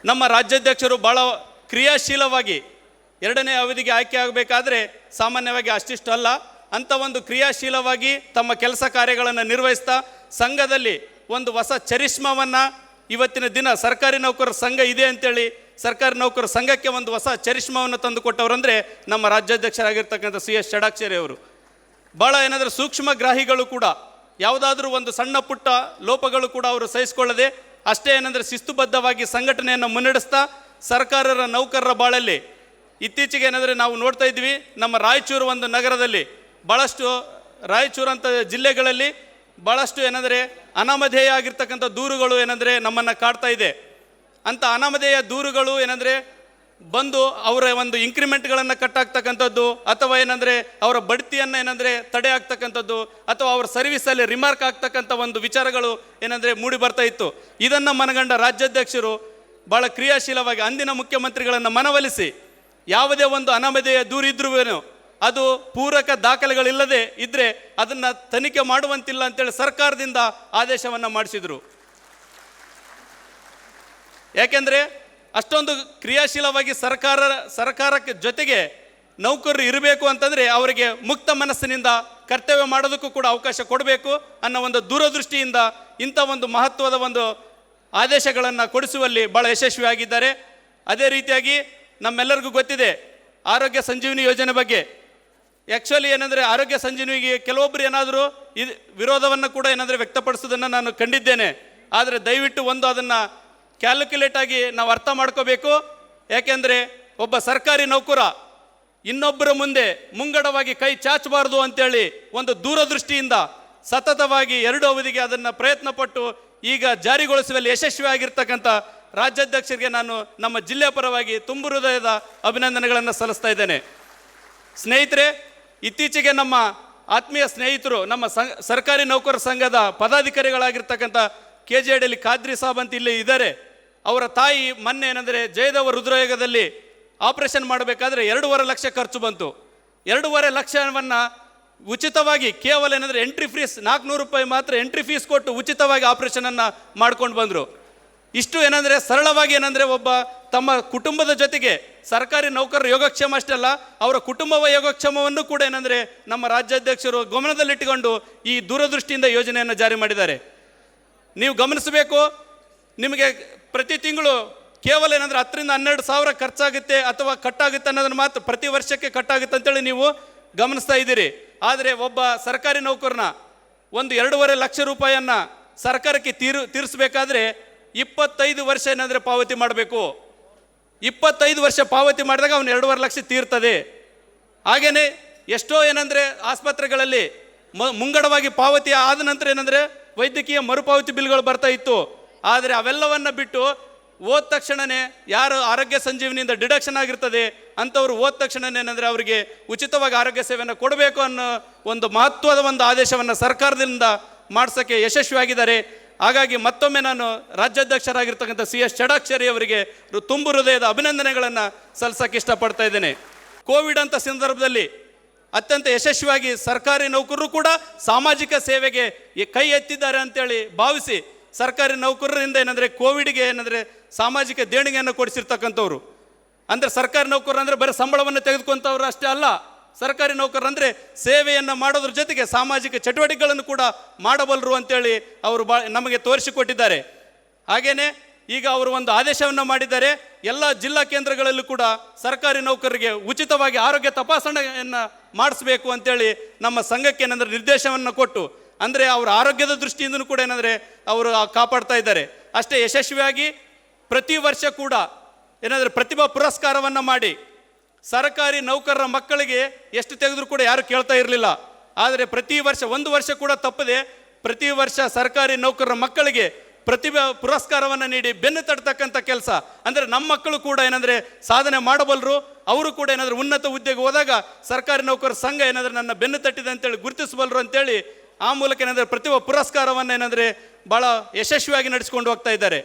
ನಮ್ಮ ರಾಜ್ಯಾಧ್ಯಕ್ಷರು ಭಾಳ ಕ್ರಿಯಾಶೀಲವಾಗಿ ಎರಡನೇ ಅವಧಿಗೆ ಆಯ್ಕೆ ಆಗಬೇಕಾದ್ರೆ ಸಾಮಾನ್ಯವಾಗಿ ಅಷ್ಟಿಷ್ಟು ಅಲ್ಲ, ಅಂಥ ಒಂದು ಕ್ರಿಯಾಶೀಲವಾಗಿ ತಮ್ಮ ಕೆಲಸ ಕಾರ್ಯಗಳನ್ನು ನಿರ್ವಹಿಸ್ತಾ ಸಂಘದಲ್ಲಿ ಒಂದು ಹೊಸ ಚರಿಷ್ಮವನ್ನು ಇವತ್ತಿನ ದಿನ ಸರ್ಕಾರಿ ನೌಕರರ ಸಂಘ ಇದೆ ಅಂತೇಳಿ ಸರ್ಕಾರಿ ನೌಕರರ ಸಂಘಕ್ಕೆ ಒಂದು ಹೊಸ ಚರಿಷ್ಮವನ್ನು ತಂದು ಕೊಟ್ಟವರಂದರೆ ನಮ್ಮ ರಾಜ್ಯಾಧ್ಯಕ್ಷರಾಗಿರ್ತಕ್ಕಂಥ CS ಷಡಾಕ್ಷರಿ ಅವರು. ಭಾಳ ಏನಾದರೂ ಸೂಕ್ಷ್ಮಗ್ರಾಹಿಗಳು ಕೂಡ ಯಾವುದಾದ್ರೂ ಒಂದು ಸಣ್ಣ ಪುಟ್ಟ ಲೋಪಗಳು ಕೂಡ ಅವರು ಸಹಿಸಿಕೊಳ್ಳದೆ ಅಷ್ಟೇ ಏನಂದರೆ ಶಿಸ್ತುಬದ್ಧವಾಗಿ ಸಂಘಟನೆಯನ್ನು ಮುನ್ನಡೆಸ್ತಾ ಸರ್ಕಾರದ ನೌಕರರ ಬಾಳಲ್ಲಿ ಇತ್ತೀಚೆಗೆ ಏನಂದರೆ ನಾವು ನೋಡ್ತಾ ಇದ್ವಿ, ನಮ್ಮ ರಾಯಚೂರು ಒಂದು ನಗರದಲ್ಲಿ ಭಾಳಷ್ಟು ರಾಯಚೂರು ಅಂತ ಜಿಲ್ಲೆಗಳಲ್ಲಿ ಭಾಳಷ್ಟು ಏನಂದರೆ ಅನಾಮಧೇಯ ಆಗಿರ್ತಕ್ಕಂಥ ದೂರುಗಳು ಏನಂದರೆ ನಮ್ಮನ್ನು ಕಾಡ್ತಾ ಇದೆ. ಅಂಥ ಅನಾಮಧೇಯ ದೂರುಗಳು ಏನಂದರೆ ಬಂದು ಅವರ ಒಂದು ಇಂಕ್ರಿಮೆಂಟ್ಗಳನ್ನು ಕಟ್ಟಾಗ್ತಕ್ಕಂಥದ್ದು ಅಥವಾ ಏನಂದರೆ ಅವರ ಬಡ್ತಿಯನ್ನು ಏನಂದರೆ ತಡೆ ಆಗ್ತಕ್ಕಂಥದ್ದು ಅಥವಾ ಅವರ ಸರ್ವಿಸಲ್ಲಿ ರಿಮಾರ್ಕ್ ಆಗ್ತಕ್ಕಂಥ ಒಂದು ವಿಚಾರಗಳು ಏನಂದರೆ ಮೂಡಿ ಬರ್ತಾ ಇತ್ತು. ಇದನ್ನು ಮನಗಂಡ ರಾಜ್ಯಾಧ್ಯಕ್ಷರು ಭಾಳ ಕ್ರಿಯಾಶೀಲವಾಗಿ ಅಂದಿನ ಮುಖ್ಯಮಂತ್ರಿಗಳನ್ನು ಮನವೊಲಿಸಿ ಯಾವುದೇ ಒಂದು ಅನಾಮಧೇಯ ದೂರು ಇದ್ರೂ ಅದು ಪೂರಕ ದಾಖಲೆಗಳಿಲ್ಲದೆ ಇದ್ದರೆ ಅದನ್ನು ತನಿಖೆ ಮಾಡುವಂತಿಲ್ಲ ಅಂತೇಳಿ ಸರ್ಕಾರದಿಂದ ಆದೇಶವನ್ನು ಮಾಡಿಸಿದರು. ಯಾಕೆಂದರೆ ಅಷ್ಟೊಂದು ಕ್ರಿಯಾಶೀಲವಾಗಿ ಸರ್ಕಾರಕ್ಕೆ ಜೊತೆಗೆ ನೌಕರರು ಇರಬೇಕು ಅಂತಂದರೆ ಅವರಿಗೆ ಮುಕ್ತ ಮನಸ್ಸಿನಿಂದ ಕರ್ತವ್ಯ ಮಾಡೋದಕ್ಕೂ ಕೂಡ ಅವಕಾಶ ಕೊಡಬೇಕು ಅನ್ನೋ ಒಂದು ದೂರದೃಷ್ಟಿಯಿಂದ ಇಂಥ ಒಂದು ಮಹತ್ವದ ಒಂದು ಆದೇಶಗಳನ್ನು ಕೊಡಿಸುವಲ್ಲಿ ಭಾಳ ಯಶಸ್ವಿಯಾಗಿದ್ದಾರೆ. ಅದೇ ರೀತಿಯಾಗಿ ನಮ್ಮೆಲ್ಲರಿಗೂ ಗೊತ್ತಿದೆ ಆರೋಗ್ಯ ಸಂಜೀವಿನಿ ಯೋಜನೆ ಬಗ್ಗೆ. ಆ್ಯಕ್ಚುಲಿ ಏನಂದರೆ ಆರೋಗ್ಯ ಸಂಜೀವಿನಿಗೆ ಕೆಲವೊಬ್ಬರು ಏನಾದರೂ ವಿರೋಧವನ್ನು ಕೂಡ ಏನಾದರೂ ವ್ಯಕ್ತಪಡಿಸೋದನ್ನು ನಾನು ಕಂಡಿದ್ದೇನೆ. ಆದರೆ ದಯವಿಟ್ಟು ಒಂದು ಅದನ್ನು ಕ್ಯಾಲ್ಕುಲೇಟ್ ಆಗಿ ನಾವು ಅರ್ಥ ಮಾಡ್ಕೋಬೇಕು. ಯಾಕೆಂದರೆ ಒಬ್ಬ ಸರ್ಕಾರಿ ನೌಕರ ಇನ್ನೊಬ್ಬರ ಮುಂದೆ ಮುಂಗಡವಾಗಿ ಕೈ ಚಾಚಬಾರ್ದು ಅಂತೇಳಿ ಒಂದು ದೂರದೃಷ್ಟಿಯಿಂದ ಸತತವಾಗಿ 2 ಅವಧಿಗೆ ಅದನ್ನು ಪ್ರಯತ್ನಪಟ್ಟು ಈಗ ಜಾರಿಗೊಳಿಸುವಲ್ಲಿ ಯಶಸ್ವಿಯಾಗಿರ್ತಕ್ಕಂಥ ರಾಜ್ಯಾಧ್ಯಕ್ಷರಿಗೆ ನಾನು ನಮ್ಮ ಜಿಲ್ಲೆಯ ಪರವಾಗಿ ತುಂಬು ಹೃದಯದ ಅಭಿನಂದನೆಗಳನ್ನು ಸಲ್ಲಿಸ್ತಾ ಇದ್ದೇನೆ. ಸ್ನೇಹಿತರೆ, ಇತ್ತೀಚೆಗೆ ನಮ್ಮ ಆತ್ಮೀಯ ಸ್ನೇಹಿತರು ನಮ್ಮ ಸರ್ಕಾರಿ ನೌಕರರ ಸಂಘದ ಪದಾಧಿಕಾರಿಗಳಾಗಿರ್ತಕ್ಕಂಥ KJDಯಲ್ಲಿ ಖಾದ್ರಿ ಸಾಬ್ ಅಂತ ಇಲ್ಲಿ ಇದ್ದಾರೆ. ಅವರ ತಾಯಿ ಮೊನ್ನೆ ಏನಂದರೆ ಜಯದೇವ ಹೃದರೋಗದಲ್ಲಿ ಆಪರೇಷನ್ ಮಾಡಬೇಕಾದ್ರೆ 2.5 ಲಕ್ಷ ಖರ್ಚು ಬಂತು. 2.5 ಲಕ್ಷವನ್ನು ಉಚಿತವಾಗಿ ಕೇವಲ ಏನಂದರೆ ಎಂಟ್ರಿ ಫೀಸ್ 400 ರೂಪಾಯಿ ಮಾತ್ರ ಎಂಟ್ರಿ ಫೀಸ್ ಕೊಟ್ಟು ಉಚಿತವಾಗಿ ಆಪರೇಷನನ್ನು ಮಾಡ್ಕೊಂಡು ಬಂದರು. ಇಷ್ಟು ಏನಂದರೆ ಸರಳವಾಗಿ ಏನಂದರೆ ಒಬ್ಬ ತಮ್ಮ ಕುಟುಂಬದ ಜೊತೆಗೆ ಸರ್ಕಾರಿ ನೌಕರರ ಯೋಗಕ್ಷೇಮ ಅಷ್ಟೇ ಅಲ್ಲ, ಅವರ ಕುಟುಂಬವ ಯೋಗಕ್ಷೇಮವನ್ನು ಕೂಡ ಏನಂದರೆ ನಮ್ಮ ರಾಜ್ಯಾಧ್ಯಕ್ಷರು ಗಮನದಲ್ಲಿಟ್ಟುಕೊಂಡು ಈ ದೂರದೃಷ್ಟಿಯಿಂದ ಯೋಜನೆಯನ್ನು ಜಾರಿ ಮಾಡಿದ್ದಾರೆ. ನೀವು ಗಮನಿಸಬೇಕು, ನಿಮಗೆ ಪ್ರತಿ ತಿಂಗಳು ಕೇವಲ ಏನಂದರೆ 10,000 ರಿಂದ 12,000 ಖರ್ಚಾಗುತ್ತೆ ಅಥವಾ ಕಟ್ಟಾಗುತ್ತೆ ಅನ್ನೋದನ್ನು ಮಾತ್ರ ಪ್ರತಿ ವರ್ಷಕ್ಕೆ ಕಟ್ಟಾಗುತ್ತೆ ಅಂತೇಳಿ ನೀವು ಗಮನಿಸ್ತಾ ಇದ್ದೀರಿ. ಆದರೆ ಒಬ್ಬ ಸರ್ಕಾರಿ ನೌಕರನ ಒಂದು 2.5 ಲಕ್ಷ ರೂಪಾಯಿಯನ್ನು ಸರ್ಕಾರಕ್ಕೆ ತೀರಿಸಬೇಕಾದ್ರೆ 25 ವರ್ಷ ಏನಂದರೆ ಪಾವತಿ ಮಾಡಬೇಕು. 25 ವರ್ಷ ಪಾವತಿ ಮಾಡಿದಾಗ ಅವನು 2.5 ಲಕ್ಷ ತೀರ್ತದೆ. ಹಾಗೆಯೇ ಎಷ್ಟೋ ಏನಂದರೆ ಆಸ್ಪತ್ರೆಗಳಲ್ಲಿ ಮುಂಗಡವಾಗಿ ಪಾವತಿ ಆದ ನಂತರ ಏನಂದರೆ ವೈದ್ಯಕೀಯ ಮರುಪಾವತಿ ಬಿಲ್ಗಳು ಬರ್ತಾ ಇತ್ತು. ಆದರೆ ಅವೆಲ್ಲವನ್ನು ಬಿಟ್ಟು ಓದ ತಕ್ಷಣವೇ ಯಾರು ಆರೋಗ್ಯ ಸಂಜೀವನಿಯಿಂದ ಡಿಡಕ್ಷನ್ ಆಗಿರ್ತದೆ ಅಂಥವ್ರು ಓದ ತಕ್ಷಣವೇ ಏನಂದರೆ ಅವರಿಗೆ ಉಚಿತವಾಗಿ ಆರೋಗ್ಯ ಸೇವೆಯನ್ನು ಕೊಡಬೇಕು ಅನ್ನೋ ಒಂದು ಮಹತ್ವದ ಒಂದು ಆದೇಶವನ್ನು ಸರ್ಕಾರದಿಂದ ಮಾಡಿಸೋಕ್ಕೆ ಯಶಸ್ವಿಯಾಗಿದ್ದಾರೆ. ಹಾಗಾಗಿ ಮತ್ತೊಮ್ಮೆ ನಾನು ರಾಜ್ಯಾಧ್ಯಕ್ಷರಾಗಿರ್ತಕ್ಕಂಥ CS ಷಡಾಕ್ಷರಿ ಅವರಿಗೆ ತುಂಬು ಹೃದಯದ ಅಭಿನಂದನೆಗಳನ್ನು ಸಲ್ಲಿಸೋಕ್ಕೆ ಇಷ್ಟಪಡ್ತಾ ಇದ್ದೇನೆ. ಕೋವಿಡ್ ಅಂತ ಸಂದರ್ಭದಲ್ಲಿ ಅತ್ಯಂತ ಯಶಸ್ವಿಯಾಗಿ ಸರ್ಕಾರಿ ನೌಕರರು ಕೂಡ ಸಾಮಾಜಿಕ ಸೇವೆಗೆ ಕೈ ಎತ್ತಿದ್ದಾರೆ ಅಂತೇಳಿ ಭಾವಿಸಿ ಸರ್ಕಾರಿ ನೌಕರರಿಂದ ಏನಂದರೆ ಕೋವಿಡ್ಗೆ ಏನಂದರೆ ಸಾಮಾಜಿಕ ದೇಣಿಗೆಯನ್ನು ಕೊಡಿಸಿರ್ತಕ್ಕಂಥವ್ರು. ಅಂದರೆ ಸರ್ಕಾರಿ ನೌಕರರು ಅಂದರೆ ಬರೀ ಸಂಬಳವನ್ನು ತೆಗೆದುಕೊಂಥವ್ರು ಅಷ್ಟೇ ಅಲ್ಲ, ಸರ್ಕಾರಿ ನೌಕರರು ಅಂದರೆ ಸೇವೆಯನ್ನು ಮಾಡೋದ್ರ ಜೊತೆಗೆ ಸಾಮಾಜಿಕ ಚಟುವಟಿಕೆಗಳನ್ನು ಕೂಡ ಮಾಡಬಲ್ಲರು ಅಂತೇಳಿ ಅವರು ನಮಗೆ ತೋರಿಸಿಕೊಟ್ಟಿದ್ದಾರೆ. ಹಾಗೆಯೇ ಈಗ ಅವರು ಒಂದು ಆದೇಶವನ್ನು ಮಾಡಿದ್ದಾರೆ, ಎಲ್ಲ ಜಿಲ್ಲಾ ಕೇಂದ್ರಗಳಲ್ಲೂ ಕೂಡ ಸರ್ಕಾರಿ ನೌಕರರಿಗೆ ಉಚಿತವಾಗಿ ಆರೋಗ್ಯ ತಪಾಸಣೆಯನ್ನು ಮಾಡಿಸ್ಬೇಕು ಅಂತೇಳಿ ನಮ್ಮ ಸಂಘಕ್ಕೆ ಏನಂದರೆ ನಿರ್ದೇಶನವನ್ನು ಕೊಟ್ಟು ಅಂದರೆ ಅವರ ಆರೋಗ್ಯದ ದೃಷ್ಟಿಯಿಂದಲೂ ಕೂಡ ಏನಂದರೆ ಅವರು ಕಾಪಾಡ್ತಾ ಇದ್ದಾರೆ. ಅಷ್ಟೇ ಯಶಸ್ವಿಯಾಗಿ ಪ್ರತಿ ವರ್ಷ ಕೂಡ ಏನಂದರೆ ಪ್ರತಿಭಾ ಪುರಸ್ಕಾರವನ್ನು ಮಾಡಿ ಸರ್ಕಾರಿ ನೌಕರರ ಮಕ್ಕಳಿಗೆ ಎಷ್ಟು ತೆಗೆದರೂ ಕೂಡ ಯಾರು ಕೇಳ್ತಾ ಇರಲಿಲ್ಲ. ಆದರೆ ಪ್ರತಿ ವರ್ಷ 1 ವರ್ಷ ಕೂಡ ತಪ್ಪದೆ ಪ್ರತಿ ವರ್ಷ ಸರ್ಕಾರಿ ನೌಕರರ ಮಕ್ಕಳಿಗೆ ಪ್ರತಿಭಾ ಪುರಸ್ಕಾರವನ್ನು ನೀಡಿ ಬೆನ್ನು ತಡ್ತಕ್ಕಂಥ ಕೆಲಸ. ಅಂದರೆ ನಮ್ಮ ಮಕ್ಕಳು ಕೂಡ ಏನಂದರೆ ಸಾಧನೆ ಮಾಡಬಲ್ಲರು, ಅವರು ಕೂಡ ಏನಾದರೂ ಉನ್ನತ ಹುದ್ದೆಗೆ ಹೋದಾಗ ಸರ್ಕಾರಿ ನೌಕರರ ಸಂಘ ಏನಾದರೂ ನನ್ನ ಬೆನ್ನು ತಟ್ಟಿದೆ ಅಂತೇಳಿ ಗುರುತಿಸಬಲ್ಲರು ಅಂತೇಳಿ ಆ ಮೂಲಕ ಏನಂದರೆ ಪ್ರತಿಭಾ ಪುರಸ್ಕಾರವನ್ನು ಏನಂದರೆ ಭಾಳ ಯಶಸ್ವಿಯಾಗಿ ನಡೆಸ್ಕೊಂಡು ಹೋಗ್ತಾ ಇದ್ದಾರೆ.